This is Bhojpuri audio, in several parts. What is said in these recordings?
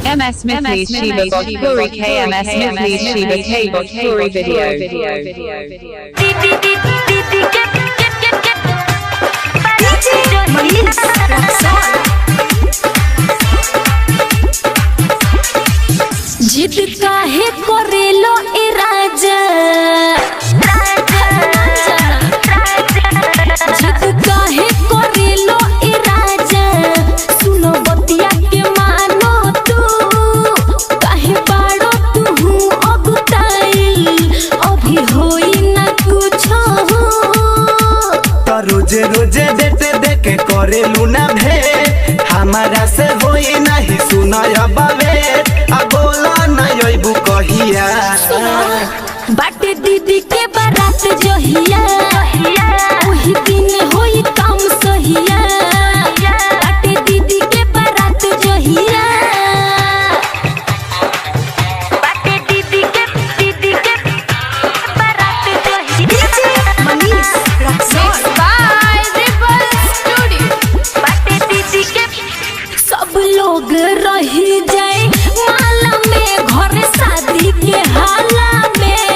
MS Mithley Shiva Bhojpuri KMS Mithley Shiva K Bhojpuri video. जिद काहे करेलो ए राजा, जिद काहे करेलो ए राजा, सुनो बतिया के मानो तू, काहे बाड़ो तू अगुताइल, अभी होई ना कुछ तो रोजे रोजे देते देके करेलू ना भेंट, हमारा से होई नहीं सुनाय बावे कहिया बाटे दीदी के बारात जहिया, वही दिन होई काम सहिया, बाटे दीदी के बारात जहिया, बाटे दीदी के बारात जहिया। Manish Raxaul by Rebel Studio. बाटे दीदी के सब लोग रही जाए माला में, घर शादी के हाला में,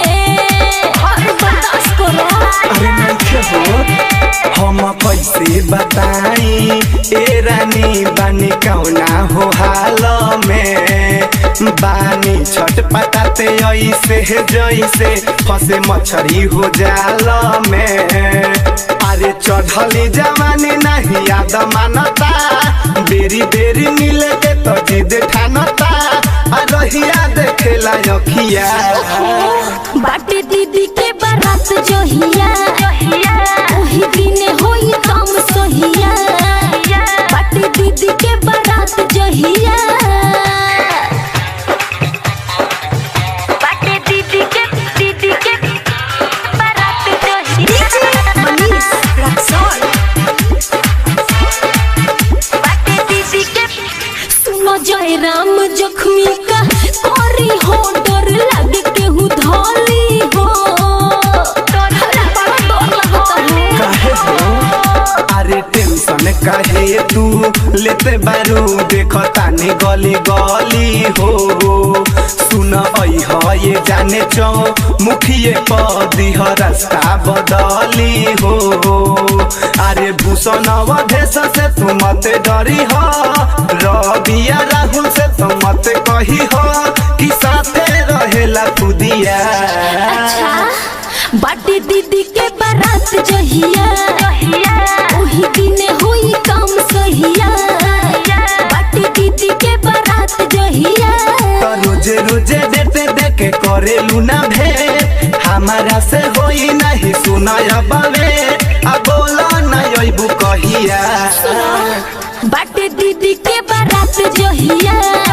और बर्दाश्त करो। अरे नहीं हो हम कैसे बताई ए रानी बानी कौना हो हाल में, बानी छटपटाते ऐसे जैसे फंसे मछली हो जाल में। अरे चढ़ली जवानी नहीं याद मानता, बेरी बेरी मिले के तो जिद ठानता, रहिया देखेला अखिया। बाटे दीदी के बारात जहिया, वही दिन होई काम सहिया, बाटे दीदी के बारात जहिया, बाटे दीदी के बारात जहिया। मनीष रक्सौल बाटे दीदी के सुनो जय राम जख्मी का कोरी हो, डर लग के हूँ धोली हो, काहे हो अरे टेंशन काहे तू लेते बारू, देखो तानी गली गली हो, सुन हो ये जाने चो मुखिए पदी हो रास्ता बदली हो। अरे भूषण अवधेश से तू मत डरी हो, रबिया राहुल से तू मत कही हो कि साथे रहेला खुदिया। बाटे दीदी के बारात जहिया, वही दिन होई काम सहिया, बाटे दीदी के बारात जहिया। तो रोजे रोजे देते देके करेलू ना भेंट, हमारा से होई नहीं सुनाय बावे, आ बोला नहीं अइबू कहिया। बाटे दीदी के बारात जहिया।